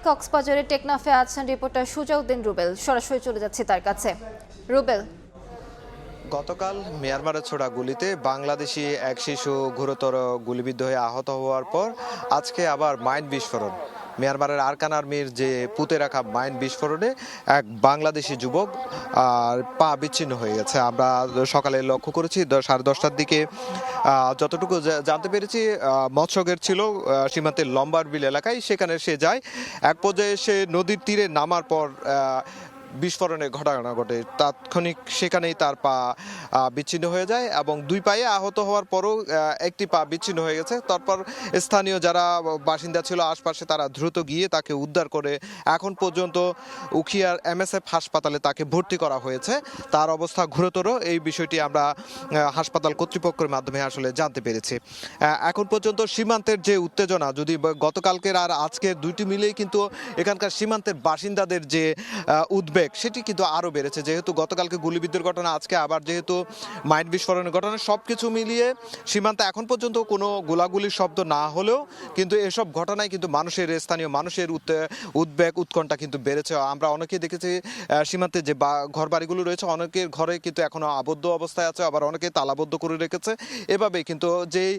কক্সবাজারের টেকনাফে আছেন রিপোর্টার সুজাউদ্দিন রুবেল। সরাসরি চলে যাচ্ছে তার কাছে। রুবেল, গতকাল মিয়ানমারের ছোড়া গুলিতে বাংলাদেশি এক শিশু গুরুতর গুলিবিদ্ধ হয়ে আহত হওয়ার পর আজকে আবার মাইন বিস্ফোরণ। মিয়ানমারের আরকান আর্মির যে পুঁতে রাখা মাইন বিস্ফোরণে এক বাংলাদেশি যুবক পা বিচ্ছিন্ন হয়ে গেছে। আমরা সকালে লক্ষ্য করেছি 10:30টার দিকে, যতটুকু জানতে পেরেছি মৎস্যগের ছিল সীমান্তের লম্বারবিল এলাকায়, সেখানে সে যায়। এক পর্যায়ে সে নদীর তীরে নামার পর বিস্ফোরণের ঘটনা ঘটে। তাৎক্ষণিক সেখানেই তার পা বিচ্ছিন্ন হয়ে যায় এবং দুই পায়ে আহত হওয়ার পরও একটি পা বিচ্ছিন্ন হয়ে গেছে। তারপর স্থানীয় যারা বাসিন্দা ছিল আশপাশে, তারা দ্রুত গিয়ে তাকে উদ্ধার করে এখন পর্যন্ত উখিয়ার MSF হাসপাতালে তাকে ভর্তি করা হয়েছে। তার অবস্থা গুরুতর, এই বিষয়টি আমরা হাসপাতাল কর্তৃপক্ষের মাধ্যমে আসলে জানতে পেরেছি। এখন পর্যন্ত সীমান্তের যে উত্তেজনা, যদি গতকালকের আর আজকের দুইটি মিলেই কিন্তু এখানকার সীমান্তের বাসিন্দাদের যে উদ্বেগ সেটি কিন্তু আরও বেড়েছে। যেহেতু গতকালকে গুলিবিদ্ধের ঘটনা, আজকে আবার যেহেতু মাইন বিস্ফোরণের ঘটনা, সব কিছু মিলিয়ে সীমান্তে এখন পর্যন্ত কোনো গোলাগুলির শব্দ না হলেও কিন্তু এসব ঘটনায় কিন্তু স্থানীয় মানুষের উদ্বেগ উৎকণ্ঠা কিন্তু বেড়েছে। আমরা অনেকেই দেখেছি সীমান্তে যে ঘরবাড়িগুলো রয়েছে, অনেকের ঘরে কিন্তু এখনো আবদ্ধ অবস্থায় আছে, আবার অনেকে তালাবদ্ধ করে রেখেছে। এভাবে কিন্তু যেই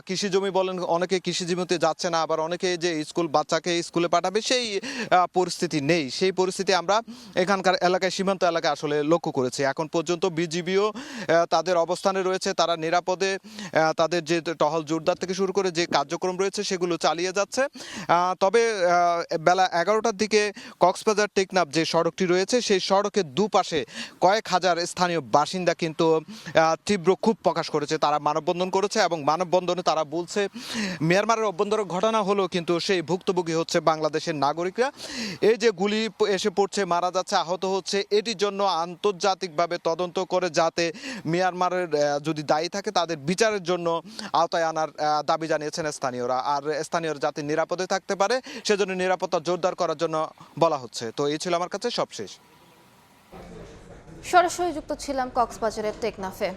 কৃষি জমি বলেন, অনেকে কৃষি জমিতে যাচ্ছে না, আবার অনেকে যে বাচ্চাকে স্কুলে পাঠাবে সেই পরিস্থিতি নেই। সেই পরিস্থিতি আমরা এখানকার এলাকায়, সীমান্ত এলাকায় আসলে লক্ষ্য করেছি। এখন পর্যন্ত বিজিবিও তাদের অবস্থানে রয়েছে, তারা নিরাপদে তাদের যে টহল জোরদার থেকে শুরু করে যে কার্যক্রম রয়েছে সেগুলো চালিয়ে যাচ্ছে। তবে বেলা 11টার দিকে কক্সবাজার টেকনাফ যে সড়কটি রয়েছে, সেই সড়কের দুপাশে কয়েক হাজার স্থানীয় বাসিন্দা কিন্তু তীব্র ক্ষোভ প্রকাশ করেছে। তারা মানববন্ধন করেছে এবং মানববন্ধনে তারা বলছে মিয়ানমারের অভ্যন্তরীণ ঘটনা হলেও কিন্তু সেই ভুক্তভোগী হচ্ছে বাংলাদেশের নাগরিকরা। এই যে গুলি এসে পড়ছে, মারা যাচ্ছে, আহত হচ্ছে, এটির জন্য আন্তর্জাতিকভাবে তদন্ত করে যাতে মিয়ানমারের যদি দায়ী থাকে তাদের বিচারের জন্য আওতায় আনার দাবি জানিয়েছেন স্থানীয়রা। আর স্থানীয়রা যাতে নিরাপদে থাকতে পারে সেজন্য নিরাপত্তা জোরদার করার জন্য বলা হচ্ছে। তো এই ছিল আমার কাছে সবশেষ। সরাসরি যুক্ত ছিলাম কক্সবাজারের টেকনাফে।